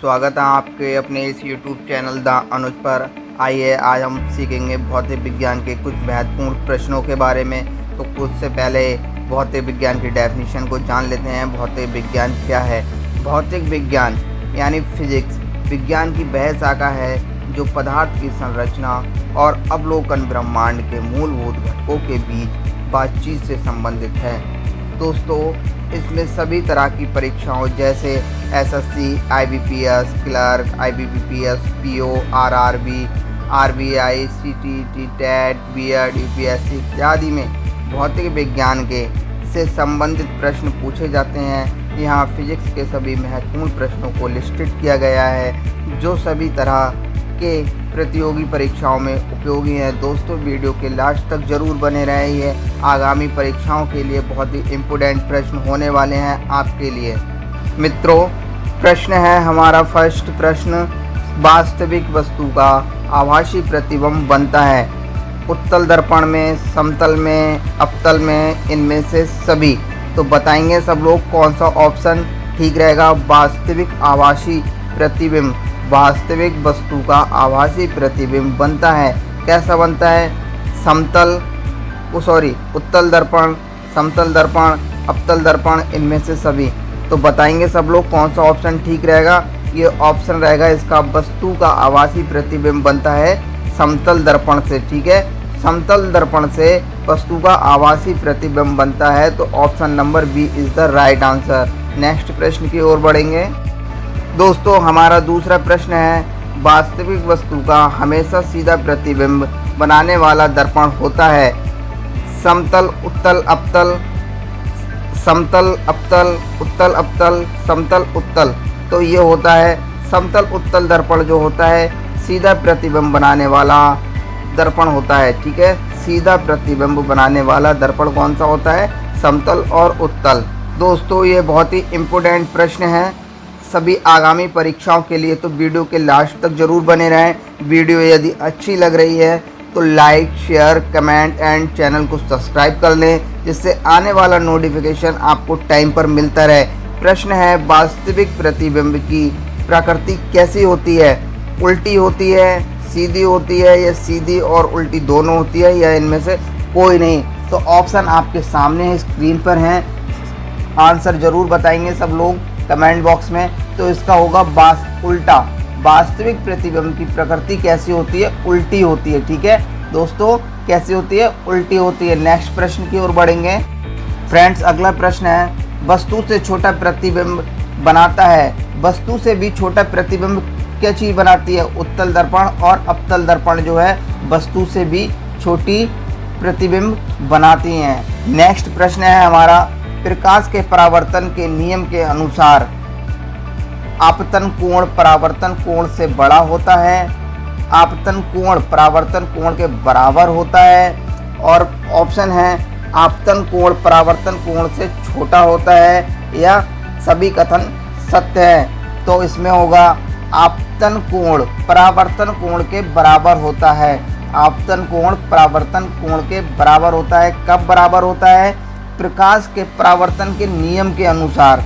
स्वागत है आपके अपने इस YouTube चैनल द अनुज पर। आइए आज हम सीखेंगे भौतिक विज्ञान के कुछ महत्वपूर्ण प्रश्नों के बारे में। तो कुछ से पहले भौतिक विज्ञान की डेफिनेशन को जान लेते हैं। भौतिक विज्ञान क्या है? भौतिक विज्ञान यानी फिजिक्स विज्ञान की वह शाखा है जो पदार्थ की संरचना और अवलोकन ब्रह्मांड के मूलभूत घटकों के बीच बातचीत से संबंधित है। दोस्तों, इसमें सभी तरह की परीक्षाओं जैसे SSC, IBPS, clerk, IBPS, PO, RRB, RBI, CTET, TET, BEd, UPSC इत्यादि में भौतिक विज्ञान के से संबंधित प्रश्न पूछे जाते हैं। यहाँ फिजिक्स के सभी महत्वपूर्ण प्रश्नों को लिस्टेड किया गया है जो सभी तरह के प्रतियोगी परीक्षाओं में उपयोगी हैं। दोस्तों, वीडियो के लास्ट तक जरूर बने रहिए। आगामी परीक्षाओं के लिए बहुत ही इम्पोर्टेंट प्रश्न होने वाले हैं आपके लिए। मित्रों, प्रश्न है हमारा फर्स्ट प्रश्न, वास्तविक वस्तु का आभासी प्रतिबिंब बनता है उत्तल दर्पण में, समतल में, अवतल में, इनमें से सभी। तो बताएंगे सब लोग कौन सा ऑप्शन ठीक रहेगा। वास्तविक आभासी प्रतिबिंब, वास्तविक वस्तु का आभासी प्रतिबिंब बनता है। कैसा बनता है? उत्तल दर्पण, समतल दर्पण, अवतल दर्पण, इनमें से सभी। तो बताएंगे सब लोग कौन सा ऑप्शन ठीक रहेगा। ये ऑप्शन रहेगा इसका, वस्तु का आभासी प्रतिबिंब बनता है समतल दर्पण से। ठीक है, समतल दर्पण से वस्तु का आभासी प्रतिबिंब बनता है। तो option number B is the right answer. Next प्रश्न की ओर बढ़ेंगे। दोस्तों, हमारा दूसरा प्रश्न है, वास्तविक वस्तु का हमेशा सीधा प्रतिबिंब बनाने वाला दर्पण होता है समतल, उत्तल, अवतल, समतल, अवतल, उत्तल, अवतल, समतल, उत्तल। तो ये होता है समतल उत्तल दर्पण जो होता है सीधा प्रतिबिंब बनाने वाला दर्पण होता है। ठीक है, सीधा प्रतिबिंब बनाने वाला दर्पण कौन सा होता है? समतल और उत्तल। दोस्तों, ये बहुत ही इम्पोर्टेंट प्रश्न है सभी आगामी परीक्षाओं के लिए। तो वीडियो के लास्ट तक जरूर बने रहें। वीडियो यदि अच्छी लग रही है तो like, share, comment and channel को सब्सक्राइब कर लें, जिससे आने वाला नोटिफिकेशन आपको टाइम पर मिलता रहे। प्रश्न है, वास्तविक प्रतिबिंब की प्रकृति कैसी होती है? उल्टी होती है, सीधी होती है, या सीधी और उल्टी दोनों होती है, या इनमें से कोई नहीं? तो ऑप्शन आपके सामने स्क्रीन पर हैं। आंसर जरूर बताएंगे सब लोग कमेंट बॉक्स में। तो इसका होगा उल्टा। वास्तविक प्रतिबिंब की प्रकृति कैसी होती है? उल्टी होती है। ठीक है दोस्तों, कैसी होती है? उल्टी होती है। नेक्स्ट प्रश्न की ओर बढ़ेंगे। फ्रेंड्स, अगला प्रश्न है, वस्तु से छोटा प्रतिबिंब बनाता है। वस्तु से भी छोटा प्रतिबिंब क्या चीज़ बनाती है? उत्तल दर्पण और अवतल दर्पण जो है वस्तु से भी छोटी प्रतिबिंब बनाती हैं। नेक्स्ट प्रश्न है हमारा, प्रकाश के परावर्तन के नियम के अनुसार आपतन कोण परावर्तन कोण से बड़ा होता है, आपतन कोण परावर्तन कोण के बराबर होता है, और ऑप्शन है आपतन कोण परावर्तन कोण से छोटा होता है, या सभी कथन सत्य है। तो इसमें होगा आपतन कोण परावर्तन कोण के बराबर होता है। आपतन कोण परावर्तन कोण के बराबर होता है। कब बराबर होता है? प्रकाश के परावर्तन के नियम के अनुसार।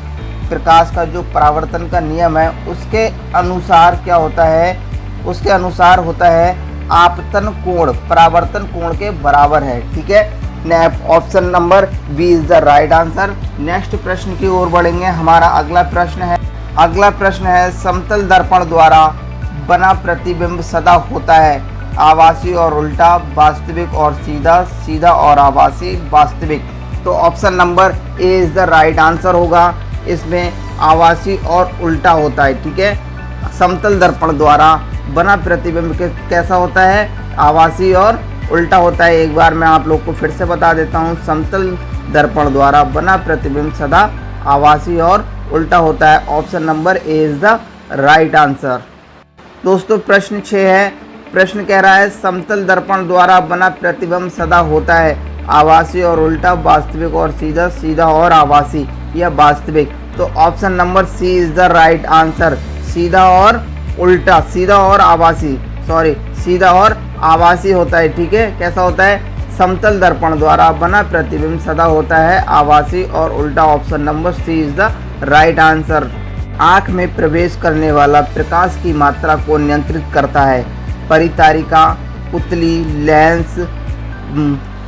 प्रकाश का जो परावर्तन का नियम है उसके अनुसार क्या होता है? उसके अनुसार होता है आपतन कोण परावर्तन कोण के बराबर है। ठीक है, option number B is the right answer. Next प्रश्न की ओर बढ़ेंगे। हमारा अगला प्रश्न है, समतल दर्पण द्वारा बना प्रतिबिंब सदा होता है आभासी और उल्टा, वास्तविक और सीधा, सीधा और आभासी, वास्तविक। तो option number A is the right answer होगा। इसमें आभासी और उल्टा होता है। ठीक है, समतल दर्पण द्वारा बना प्रतिबिंब कैसा होता है? आभासी और उल्टा होता है। एक बार मैं आप लोग को फिर से बता देता हूँ, समतल दर्पण द्वारा बना प्रतिबिंब सदा आभासी और उल्टा होता है। Option number A is the right answer. दोस्तों, प्रश्न 6 है। प्रश्न कह रहा है, समतल दर्पण द्वारा बना प्रतिबिंब सदा होता है आभासी और उल्टा, वास्तविक और सीधा, सीधा और आभासी, या वास्तविक। तो option number C is the right answer. सीधा और उल्टा, सीधा और आभासी, सीधा और आभासी होता है। ठीक है, कैसा होता है? समतल दर्पण द्वारा बना प्रतिबिंब सदा होता है आभासी और उल्टा। Option number C is the right answer. आँख में प्रवेश करने वाला प्रकाश की मात्रा को नियंत्रित करता है? परितारिका, पुतली, लेंस,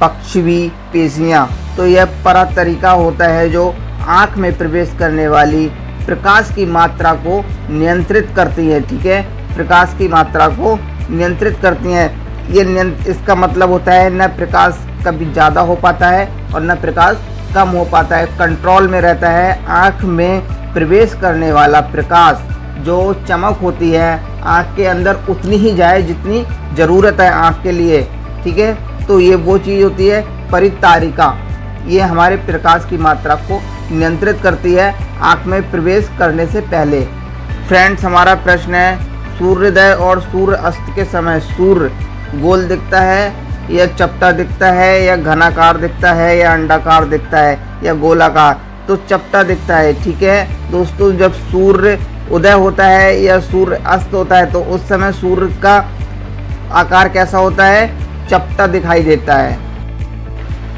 पक्षवी पेशियाँ। तो यह परातरिका होता है जो आँख में प्रवेश करने वाली प्रकाश की मात्रा को नियंत्रित करती है। ठीक है, प्रकाश की मात्रा को नियंत्रित करती हैं। इसका मतलब होता है न प्रकाश कभी ज़्यादा हो पाता है और न प्रकाश कम हो पाता है, कंट्रोल में रहता है। आँख में प्रवेश करने वाला प्रकाश जो चमक होती है आँख के अंदर उतनी ही जाए जितनी ज़रूरत है आँख के लिए। ठीक है, तो ये वो चीज़ होती है परितारिका। ये हमारे प्रकाश की मात्रा को नियंत्रित करती है आँख में प्रवेश करने से पहले। फ्रेंड्स, हमारा प्रश्न है, सूर्योदय और सूर्य अस्त के समय सूर्य गोल दिखता है या चपटा दिखता है या घनाकार दिखता है या अंडाकार दिखता है या गोलाकार? तो चपटा दिखता है। ठीक है दोस्तों, जब सूर्य उदय होता है या सूर्य अस्त होता है तो उस समय सूर्य का आकार कैसा होता है? चपटा दिखाई देता है।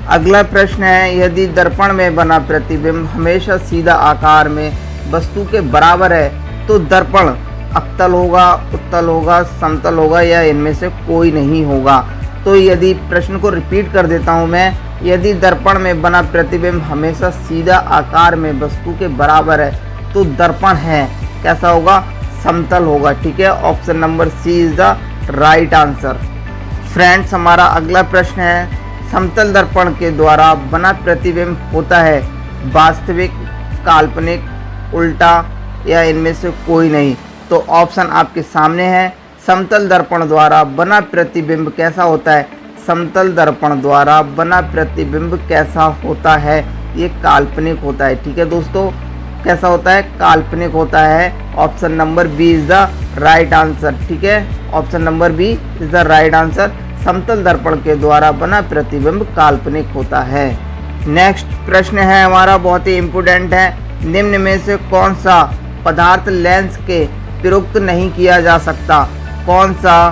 अगला प्रश्न है, यदि दर्पण में बना प्रतिबिंब हमेशा सीधा आकार में वस्तु के बराबर है तो दर्पण अवतल होगा, उत्तल होगा, समतल होगा या इनमें से कोई नहीं होगा? तो यदि प्रश्न को रिपीट कर देता हूँ मैं, यदि दर्पण में बना प्रतिबिंब हमेशा सीधा आकार में वस्तु के बराबर है तो दर्पण है कैसा होगा? समतल होगा। ठीक है, option number C is the right answer. Friends, हमारा अगला प्रश्न है, समतल दर्पण के द्वारा बना प्रतिबिंब होता है वास्तविक, काल्पनिक, उल्टा या इनमें से कोई नहीं? तो ऑप्शन आपके सामने है। समतल दर्पण द्वारा बना प्रतिबिंब कैसा होता है? समतल दर्पण द्वारा बना प्रतिबिंब कैसा होता है? ये काल्पनिक होता है। ठीक है दोस्तों, कैसा होता है? काल्पनिक होता है। Option number B is the right answer. ठीक है, option number B is the right answer. समतल दर्पण के द्वारा बना प्रतिबिंब काल्पनिक होता है। नेक्स्ट प्रश्न है हमारा, बहुत ही इम्पोर्टेंट है, निम्न में से कौन सा पदार्थ लेंस के प्रयुक्त नहीं किया जा सकता? कौन सा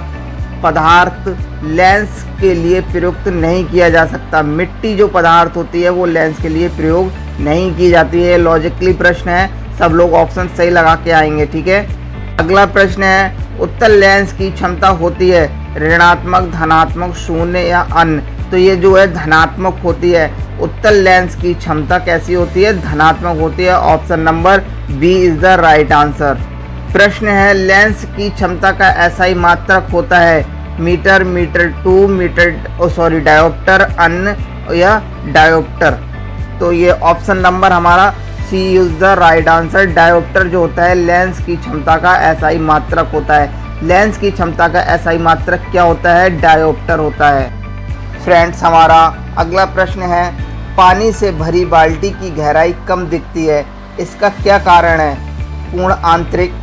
पदार्थ लेंस के लिए प्रयुक्त नहीं किया जा सकता? मिट्टी जो पदार्थ होती है वो लेंस के लिए प्रयोग नहीं की जाती है। लॉजिकली प्रश्न है, सब लोग ऑप्शन सही लगा के आएंगे। ठीक है, अगला प्रश्न है, उत्तल लेंस की क्षमता होती है ऋणात्मक, धनात्मक, शून्य या अन्य? तो ये जो है धनात्मक होती है। उत्तल लेंस की क्षमता कैसी होती है? धनात्मक होती है। Option number B is the right answer. प्रश्न है, लेंस की क्षमता का एसआई मात्रक होता है मीटर, मीटर 2, मीटर डायोप्टर, अन्य या डायोप्टर? तो ये ऑप्शन नंबर हमारा C is the right answer. Dioptre जो होता है लेंस की क्षमता का एसआई मात्रक होता है। लेंस की क्षमता का एसआई मात्रक क्या होता है? डायोप्टर होता है। फ्रेंड्स, हमारा अगला प्रश्न है, पानी से भरी बाल्टी की गहराई कम दिखती है, इसका क्या कारण है? पूर्ण आंतरिक,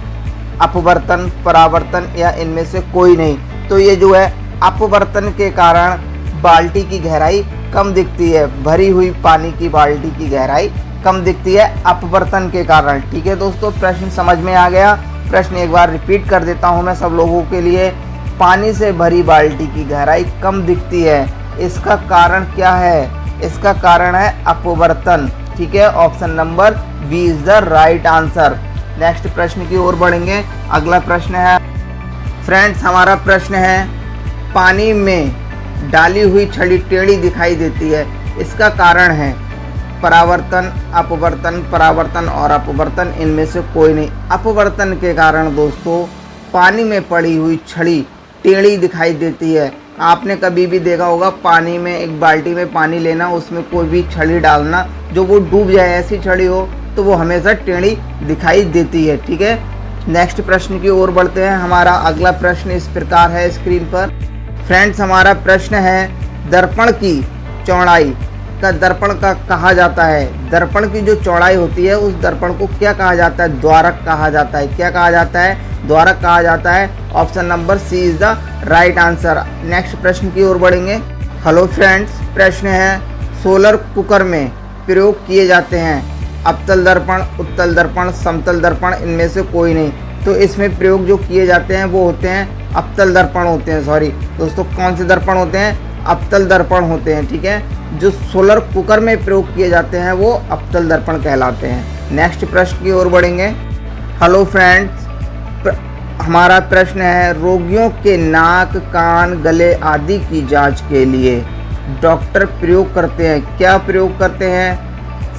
अपवर्तन, परावर्तन या इनमें से कोई नहीं? तो ये जो है अपवर्तन के कारण बाल्टी की गहराई कम दिखती है। भरी हुई पानी की बाल्टी की गहराई कम दिखती है अपवर्तन के कारण। ठीक है दोस्तों, प्रश्न समझ में आ गया? प्रश्न एक बार रिपीट कर देता हूँ मैं सब लोगों के लिए। पानी से भरी बाल्टी की गहराई कम दिखती है, इसका कारण क्या है? इसका कारण है अपवर्तन। ठीक है, option number B is the right answer. Next प्रश्न की ओर बढ़ेंगे। अगला प्रश्न है, फ्रेंड्स, हमारा प्रश्न है, पानी में डाली हुई छड़ी टेढ़ी दिखाई देती है, इसका कारण है परावर्तन, अपवर्तन, परावर्तन और अपवर्तन, इनमें से कोई नहीं? अपवर्तन के कारण दोस्तों पानी में पड़ी हुई छड़ी टेढ़ी दिखाई देती है। आपने कभी भी देखा होगा, पानी में एक बाल्टी में पानी लेना, उसमें कोई भी छड़ी डालना, जो वो डूब जाए ऐसी छड़ी हो तो वो हमेशा टेढ़ी दिखाई देती है। ठीक है, नेक्स्ट प्रश्न की ओर बढ़ते हैं। हमारा अगला प्रश्न इस प्रकार है स्क्रीन पर। फ्रेंड्स, हमारा प्रश्न है, दर्पण की चौड़ाई का दर्पण का कहा जाता है? दर्पण की जो चौड़ाई होती है उस दर्पण को क्या कहा जाता है? द्वारक कहा जाता है। क्या कहा जाता है? द्वारक कहा जाता है। Option number C is the right answer. Next प्रश्न की ओर बढ़ेंगे। हेलो फ्रेंड्स, प्रश्न है, सोलर कुकर में प्रयोग किए जाते हैं अवतल दर्पण, उत्तल दर्पण, समतल दर्पण, इनमें से कोई नहीं? तो इसमें प्रयोग जो किए जाते हैं वो होते हैं अवतल दर्पण होते हैं। सॉरी दोस्तों, कौन से दर्पण होते हैं? अवतल दर्पण होते हैं। ठीक है, जो सोलर कुकर में प्रयोग किए जाते हैं वो अवतल दर्पण कहलाते हैं। नेक्स्ट प्रश्न की ओर बढ़ेंगे। हेलो फ्रेंड्स, हमारा प्रश्न है रोगियों के नाक, कान, गले आदि की जांच के लिए डॉक्टर प्रयोग करते हैं, क्या प्रयोग करते हैं?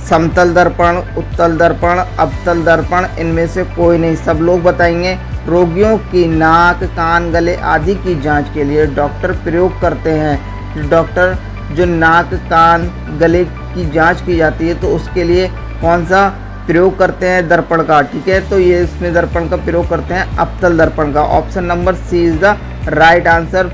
समतल दर्पण, उत्तल दर्पण, अवतल दर्पण, इनमें से कोई नहीं। सब लोग बताएंगे। रोगियों की नाक, कान, गले आदि की जांच के लिए डॉक्टर प्रयोग करते हैं। डॉक्टर जो नाक, कान, गले की जांच की जाती है तो उसके लिए कौन सा प्रयोग करते हैं? दर्पण का। ठीक है, तो ये इसमें दर्पण का प्रयोग करते हैं, अवतल दर्पण का। Option number C is the right answer.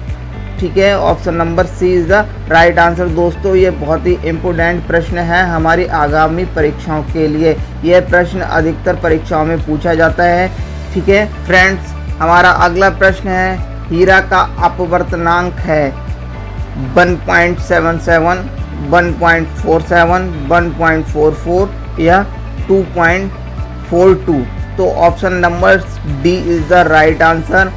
ठीक है, option number C is the right answer. दोस्तों, ये बहुत ही इम्पोर्टेंट प्रश्न है हमारी आगामी परीक्षाओं के लिए। यह प्रश्न अधिकतर परीक्षाओं में पूछा जाता है। ठीक है फ्रेंड्स, हमारा अगला प्रश्न है हीरा का अपवर्तनांक है 1.77, 1.47, 1.44 या 2.42। तो option number D is the right answer,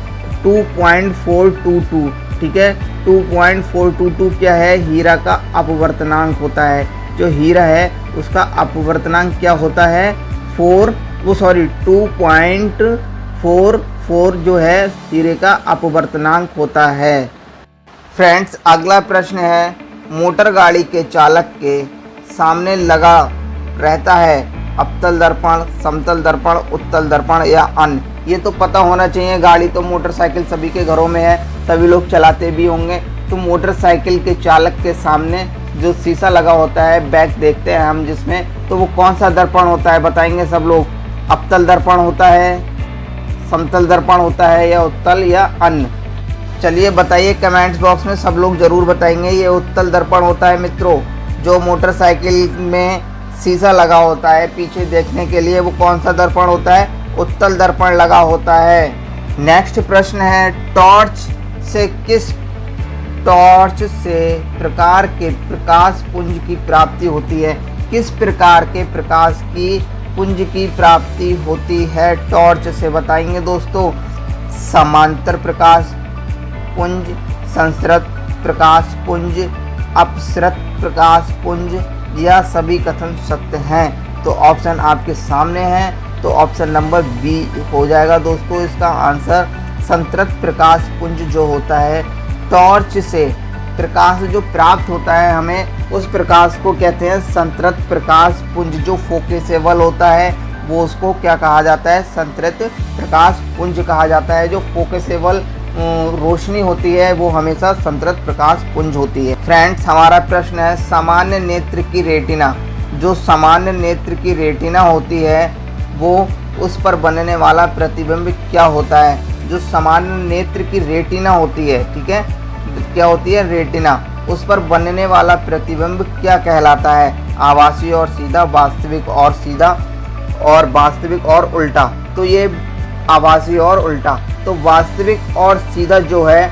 2.422। ठीक है, 2.422 क्या है? हीरा का अपवर्तनांक होता है। जो हीरा है उसका अपवर्तनांक क्या होता है? 2.44 जो है हीरे का अपवर्तनांक होता है। फ्रेंड्स, अगला प्रश्न है मोटर गाड़ी के चालक के सामने लगा रहता है अवतल दर्पण, समतल दर्पण, उत्तल दर्पण या अन्य। ये तो पता होना चाहिए। गाड़ी तो मोटरसाइकिल सभी के घरों में है, सभी लोग चलाते भी होंगे। तो मोटरसाइकिल के चालक के सामने जो शीशा लगा होता है, बैक देखते हैं हम जिसमें, तो वो कौन सा दर्पण होता है? बताएंगे सब लोग। अवतल दर्पण होता है, समतल दर्पण होता है या उत्तल या अन्य? चलिए बताइए कमेंट्स बॉक्स में, सब लोग ज़रूर बताएंगे। ये उत्तल दर्पण होता है मित्रों। जो मोटरसाइकिल में शीशा लगा होता है पीछे देखने के लिए, वो कौन सा दर्पण होता है? उत्तल दर्पण लगा होता है। नेक्स्ट प्रश्न है टॉर्च से प्रकार के प्रकाश पुंज की प्राप्ति होती है? किस प्रकार के प्रकाश की पुंज की प्राप्ति होती है टॉर्च से? बताएंगे दोस्तों। समांतर प्रकाश पुंज, संसृत प्रकाश पुंज, अपसृत प्रकाश पुंज या सभी कथन सत्य हैं? तो ऑप्शन आपके सामने है, तो ऑप्शन नंबर बी हो जाएगा दोस्तों इसका आंसर। संतृत प्रकाश पुंज जो होता है, टॉर्च से प्रकाश जो प्राप्त होता है हमें, उस प्रकाश को कहते हैं संतृत प्रकाश पुंज। जो फोकसेबल होता है वो उसको क्या कहा जाता है? संतृत प्रकाश पुंज कहा जाता है। जो फोकसेबल रोशनी होती है वो हमेशा संतृत प्रकाश पुंज होती है। फ्रेंड्स, हमारा प्रश्न है सामान्य नेत्र की रेटिना। जो सामान्य नेत्र की रेटिना होती है वो उस पर बनने वाला प्रतिबिंब क्या होता है? जो सामान्य नेत्र की रेटिना होती है, ठीक है, क्या होती है? रेटिना। उस पर बनने वाला प्रतिबिंब क्या कहलाता है? आभासी और सीधा, वास्तविक और सीधा, और वास्तविक और उल्टा। तो ये आभासी और उल्टा। तो वास्तविक और सीधा जो है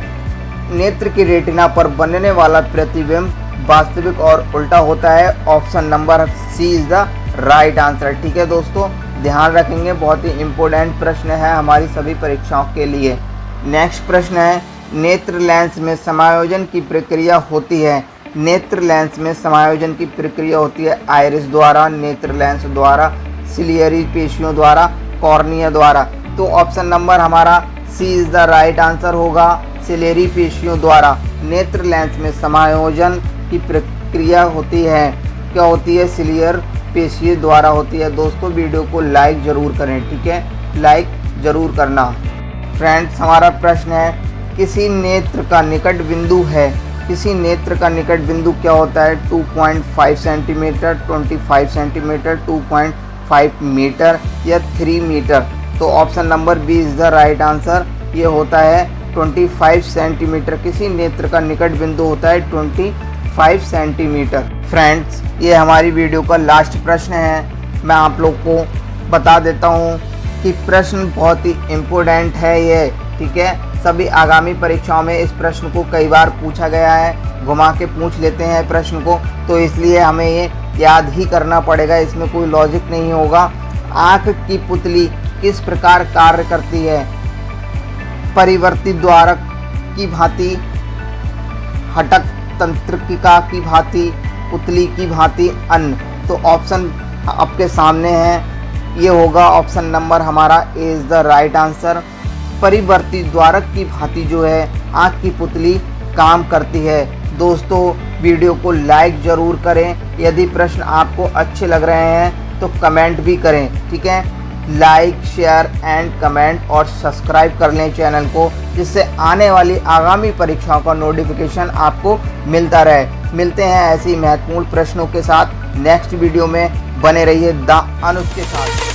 नेत्र की रेटिना पर बनने वाला प्रतिबिंब वास्तविक और उल्टा होता है। Option number C is the right answer. ठीक है दोस्तों, ध्यान रखेंगे, बहुत ही इम्पोर्टेंट प्रश्न है हमारी सभी परीक्षाओं के लिए। नेक्स्ट प्रश्न है नेत्र लेंस में समायोजन की प्रक्रिया होती है। नेत्र लेंस में समायोजन की प्रक्रिया होती है आइरिस द्वारा, नेत्र लेंस द्वारा, सिलियरी पेशियों द्वारा, कॉर्निया द्वारा। तो ऑप्शन नंबर हमारा C is the right answer होगा, सिलियरी पेशियों द्वारा नेत्र लेंस में समायोजन की प्रक्रिया होती है। क्या होती है? सिलियर पेशी द्वारा होती है। दोस्तों, वीडियो को लाइक ज़रूर करें, ठीक है, लाइक ज़रूर करना। फ्रेंड्स, हमारा प्रश्न है किसी नेत्र का निकट बिंदु है। किसी नेत्र का निकट बिंदु क्या होता है? 2.5 सेंटीमीटर, 25 सेंटीमीटर, 2.5 मीटर या 3 मीटर। तो option number B is the right answer. ये होता है 25 सेंटीमीटर। किसी नेत्र का निकट बिंदु होता है 25 सेंटीमीटर। फ्रेंड्स, ये हमारी वीडियो का लास्ट प्रश्न है। मैं आप लोग को बता देता हूँ कि प्रश्न बहुत ही इम्पोर्टेंट है ये, ठीक है। सभी आगामी परीक्षाओं में इस प्रश्न को कई बार पूछा गया है, घुमा के पूछ लेते हैं प्रश्न को, तो इसलिए हमें ये याद ही करना पड़ेगा, इसमें कोई लॉजिक नहीं होगा। आँख की पुतली किस प्रकार कार्य करती है? परिवर्तित द्वारक की भांति, हटक तंत्रिका की भांति, पुतली की भांति, अन्य। तो ऑप्शन आपके सामने है ये होगा ऑप्शन नंबर हमारा A is the right answer. परिवर्ती द्वारक की भांति जो है आँख की पुतली काम करती है। दोस्तों वीडियो को लाइक ज़रूर करें। यदि प्रश्न आपको अच्छे लग रहे हैं तो कमेंट भी करें, ठीक है। लाइक शेयर एंड कमेंट और सब्सक्राइब कर लें चैनल को, जिससे आने वाली आगामी परीक्षाओं का नोटिफिकेशन आपको मिलता रहे। मिलते हैं ऐसी महत्वपूर्ण प्रश्नों के साथ नेक्स्ट वीडियो में। बने रहिए द अनुज के साथ।